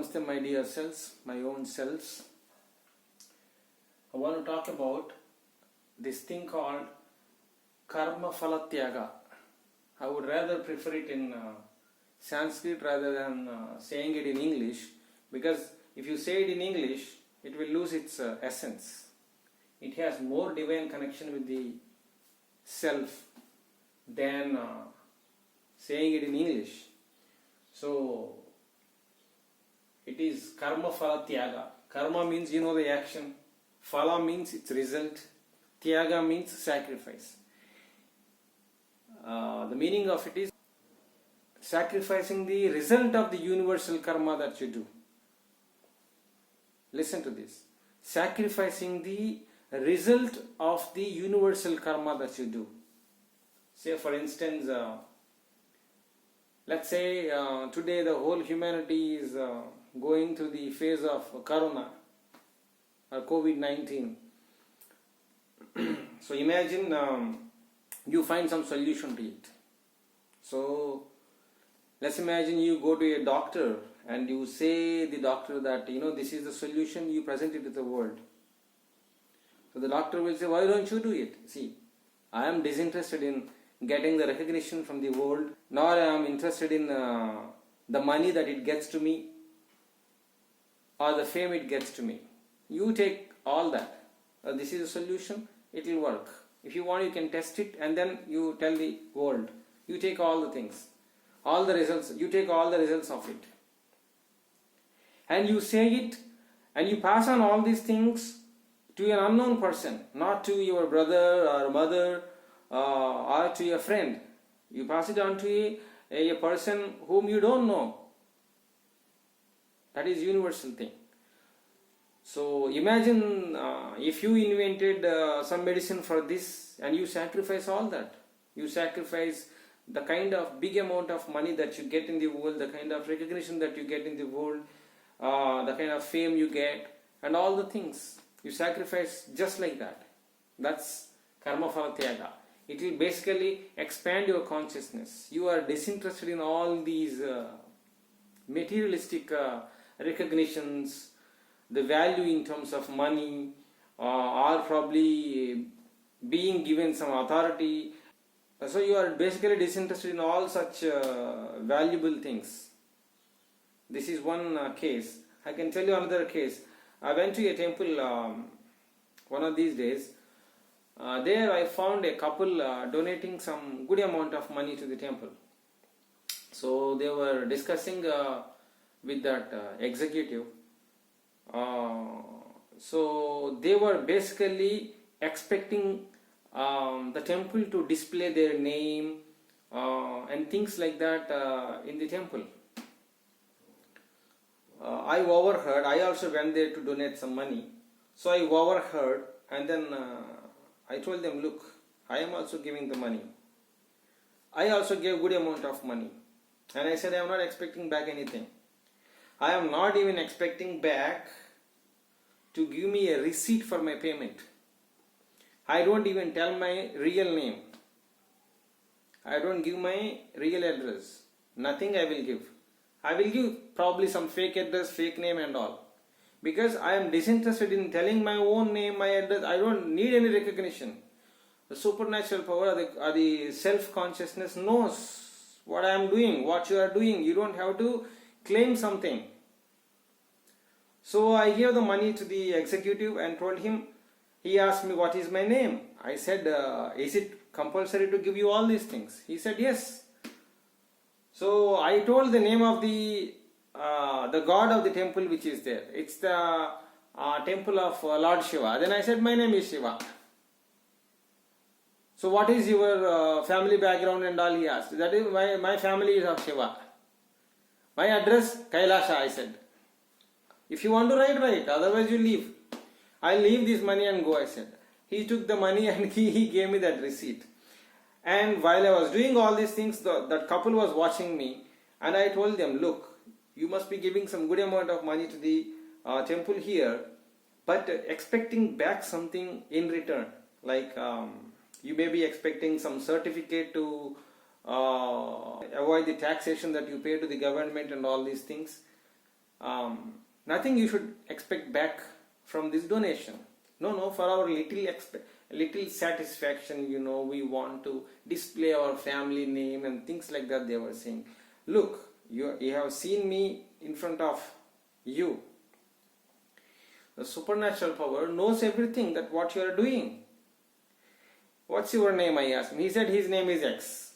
Namaste, my dear selves, my own selves. I want to talk about this thing called Karma Phala Tyaga. I would rather prefer it in Sanskrit rather than saying it in English, because if you say it in English, it will lose its essence. It has more divine connection with the self than saying it in English. So, it is Karma Phala Tyaga. Karma means the action. Phala means its result. Tyaga means sacrifice. The meaning of it is sacrificing the result of the universal karma that you do. Listen to this. Sacrificing the result of the universal karma that you do. Say for instance, let's say today the whole humanity is going through the phase of Corona or COVID-19. So imagine you find some solution to it. So let's imagine you go to a doctor and you say the doctor that this is the solution, you present it to the world. So the doctor will say, why don't you do it? See, I am disinterested in getting the recognition from the world, nor I am interested in the money that it gets to me or the fame it gets to me. You take all that. This is a solution, it will work. If you want, you can test it and then you tell the world. You take all the things, all the results, you take all the results of it. And you say it and you pass on all these things to an unknown person, not to your brother or mother or to your friend. You pass it on to a person whom you don't know. That is universal thing. So imagine if you invented some medicine for this and you sacrifice all that. You sacrifice the kind of big amount of money that you get in the world, the kind of recognition that you get in the world, the kind of fame you get, and all the things. You sacrifice just like that. That's Karma Phala Tyaga. It will basically expand your consciousness. You are disinterested in all these materialistic recognitions, the value in terms of money, or probably being given some authority. So you are basically disinterested in all such valuable things. This is one case. I can tell you another case. I went to a temple one of these days. There I found a couple donating some good amount of money to the temple. So they were discussing with that executive. So they were basically expecting the temple to display their name and things like that in the temple. I overheard. I also went there to donate some money. So I overheard and then I told them, look, I am also giving the money. I also gave good amount of money. And I said, I am not expecting back anything. I am not even expecting back to give me a receipt for my payment. I don't even tell my real name. I don't give my real address. Nothing I will give. I will give probably some fake address, fake name and all. Because I am disinterested in telling my own name, my address. I don't need any recognition. The supernatural power or the self-consciousness knows what I am doing, what you are doing. You don't have to claim something. So I gave the money to the executive and told him, he asked me what is my name. I said, is it compulsory to give you all these things? He said, yes. So I told the name of the god of the temple which is there. It's the temple of Lord Shiva. Then I said, my name is Shiva. So what is your family background and all, he asked. That is, my family is of Shiva. My address, Kailasha, I said. If you want to write, write. Otherwise you leave. I'll leave this money and go, I said. He took the money and he gave me that receipt. And while I was doing all these things, that couple was watching me. And I told them, look, you must be giving some good amount of money to the temple here, but expecting back something in return. Like you may be expecting some certificate to avoid the taxation that you pay to the government and all these things. Nothing you should expect back from this donation. No, for our little satisfaction, we want to display our family name and things like that. They were saying, look, you have seen me in front of you. The supernatural power knows everything that what you are doing. What's your name? I asked him. He said his name is X.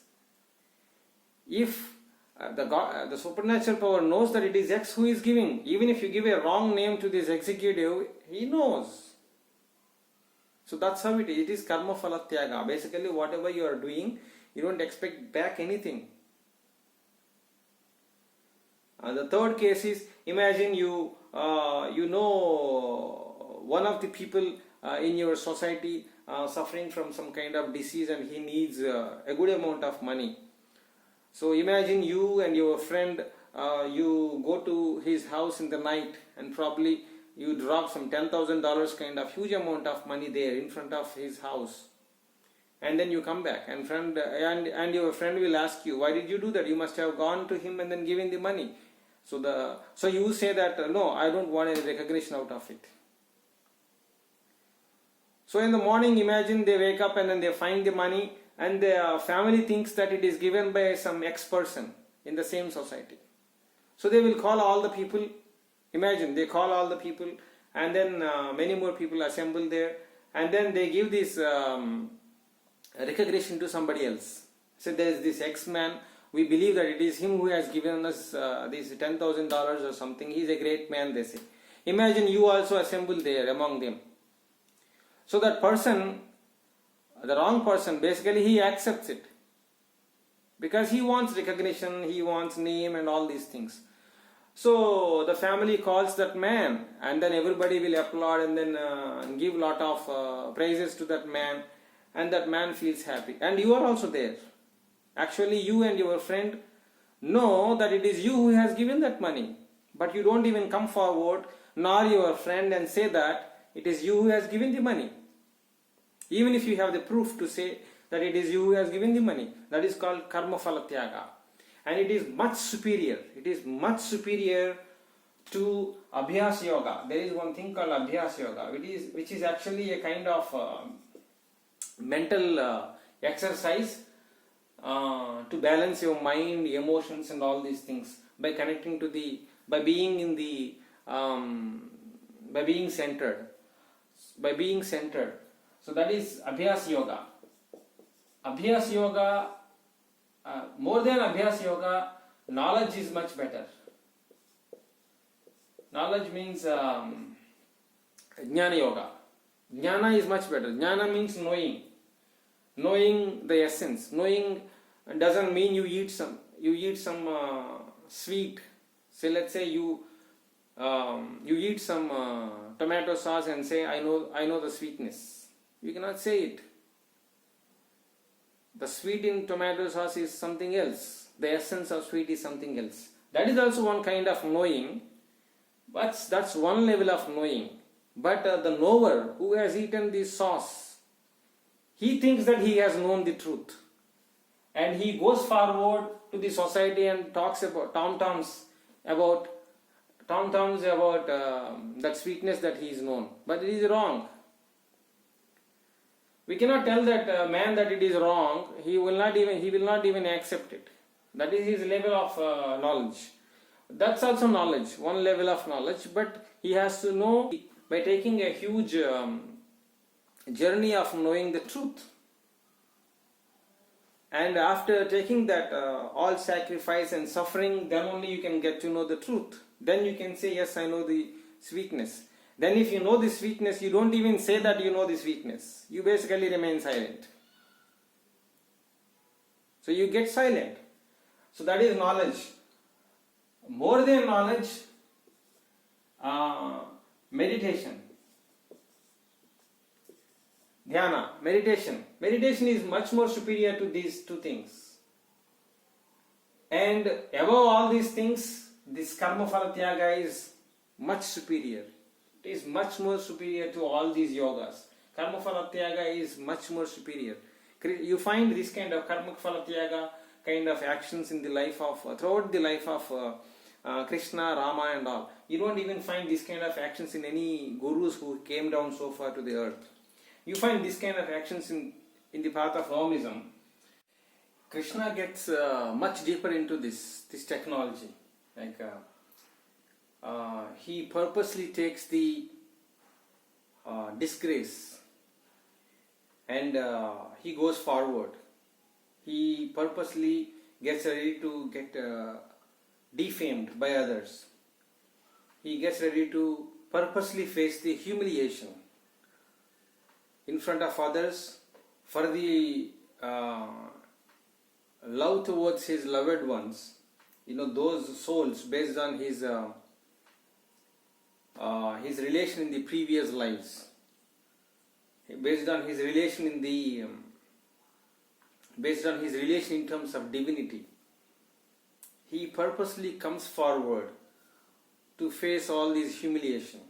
If the supernatural power knows that it is X who is giving, even if you give a wrong name to this executive, he knows. So that's how it is. It is karma phala tyaga. Basically, whatever you are doing, you don't expect back anything. The third case is, imagine one of the people in your society suffering from some kind of disease and he needs a good amount of money. So imagine you and your friend, you go to his house in the night and probably you drop some $10,000 kind of huge amount of money there in front of his house. And then you come back and your friend will ask you, why did you do that? You must have gone to him and then given the money. So you say that, no, I don't want any recognition out of it. So in the morning, imagine they wake up and then they find the money and the family thinks that it is given by some ex-person in the same society. So they will call all the people. Imagine they call all the people and then many more people assemble there and then they give this recognition to somebody else. So there is this ex-man. We believe that it is him who has given us this $10,000 or something. He is a great man, they say. Imagine you also assemble there among them. So that person, the wrong person, basically he accepts it. Because he wants recognition, he wants name and all these things. So the family calls that man and then everybody will applaud and then give lot of praises to that man and that man feels happy. And you are also there. Actually, you and your friend know that it is you who has given that money. But you don't even come forward, nor your friend, and say that it is you who has given the money. Even if you have the proof to say that it is you who has given the money. That is called karma phala tyaga. And it is much superior. It is much superior to abhyas yoga. There is one thing called abhyas yoga, which is actually a kind of mental exercise to balance your mind, emotions and all these things by connecting to by being centered. So that is Abhyas Yoga. Abhyas Yoga, more than Abhyas Yoga, knowledge is much better. Knowledge means Jnana Yoga. Jnana is much better. Jnana means knowing. Knowing the essence. Knowing doesn't mean you eat some sweet. Say let's say you eat some tomato sauce and say I know the sweetness. You cannot say it. The sweet in tomato sauce is something else. The essence of sweet is something else. That is also one kind of knowing. But that's one level of knowing. But the knower who has eaten this sauce, he thinks that he has known the truth. And he goes forward to the society and talks about tom-toms about that sweetness that he is known. But it is wrong. We cannot tell that man that it is wrong. He will not even accept it. That is his level of knowledge. That's also knowledge, one level of knowledge. But he has to know by taking a huge journey of knowing the truth. And after taking that all sacrifice and suffering, then only you can get to know the truth. Then you can say, yes, I know the sweetness. Then if you know the sweetness, you don't even say that you know the sweetness. You basically remain silent. So you get silent. So that is knowledge. More than knowledge, meditation. Dhyana, meditation. Meditation is much more superior to these two things. And above all these things, this karma phala tyaga is much superior. It is much more superior to all these yogas. Karma phala tyaga is much more superior. You find this kind of karma phala tyaga kind of actions in the life of, throughout the life of Krishna, Rama and all. You don't even find this kind of actions in any gurus who came down so far to the earth. You find this kind of actions in the path of Aomism. Krishna gets much deeper into this technology. Like he purposely takes the disgrace and he goes forward. He purposely gets ready to get defamed by others. He gets ready to purposely face the humiliation in front of others for the love towards his loved ones. Those souls based on his relation in the previous lives, based on his relation in terms of divinity. He purposely comes forward to face all these humiliation.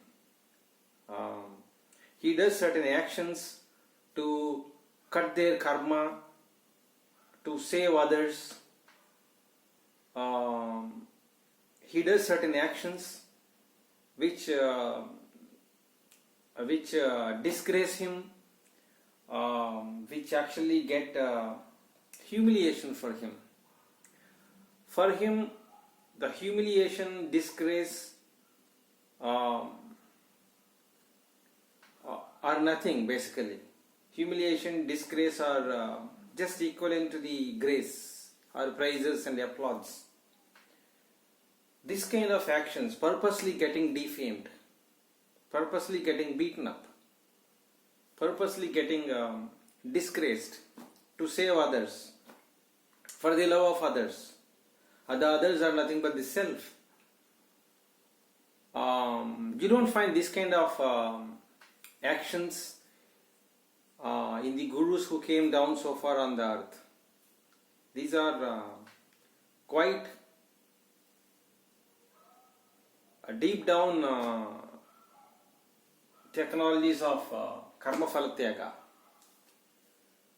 He does certain actions to cut their karma, to save others. He does certain actions which disgrace him, which actually get humiliation for him. For him, the humiliation, disgrace are nothing basically. Humiliation, disgrace are just equivalent to the grace or praises and applause. This kind of actions, purposely getting defamed, purposely getting beaten up, purposely getting disgraced to save others, for the love of others. The others are nothing but the self. You don't find this kind of actions in the gurus who came down so far on the earth. These are quite deep down technologies of karma phala tyaga.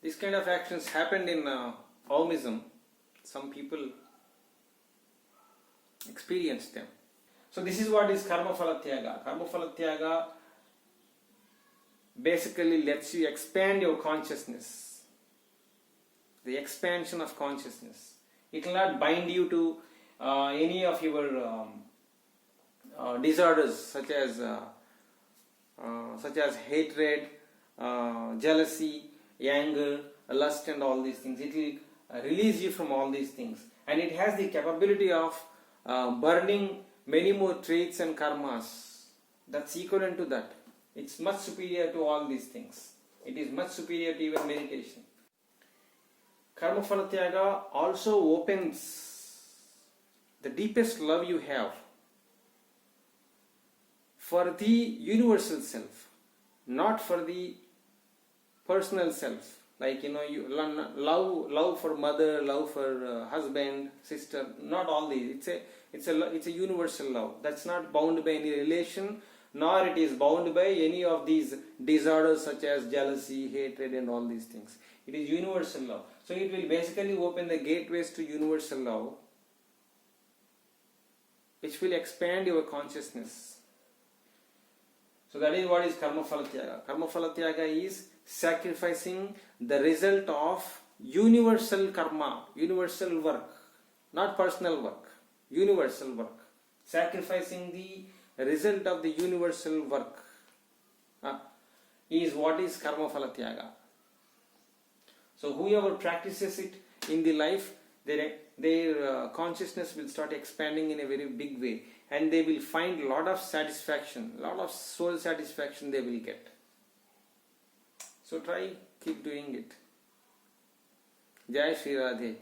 This kind of actions happened in Aomism. Some people experienced them. So this is what is karma phala tyaga. Karma phala tyaga basically lets you expand your consciousness. The expansion of consciousness. It will not bind you to any of your disorders such as hatred, jealousy, anger, lust and all these things. It will release you from all these things. And it has the capability of burning many more traits and karmas. That's equivalent to that. It's much superior to all these things. It is much superior to even meditation. Karma phala tyaga also opens the deepest love you have for the universal self, not for the personal self. Like you love for mother, love for husband, sister. Not all these. It's a universal love. That's not bound by any relation, nor it is bound by any of these disorders such as jealousy, hatred, and all these things. It is universal love. So it will basically open the gateways to universal love, which will expand your consciousness. So that is what is karma phala tyaga. Karma phala tyaga is sacrificing the result of universal karma, universal work, not personal work, universal work. Sacrificing the result of the universal work is what is karma phala tyaga. So whoever practices it in the life, their consciousness will start expanding in a very big way, and they will find a lot of satisfaction, a lot of soul satisfaction they will get. So try, keep doing it. Jai Shri Radhe.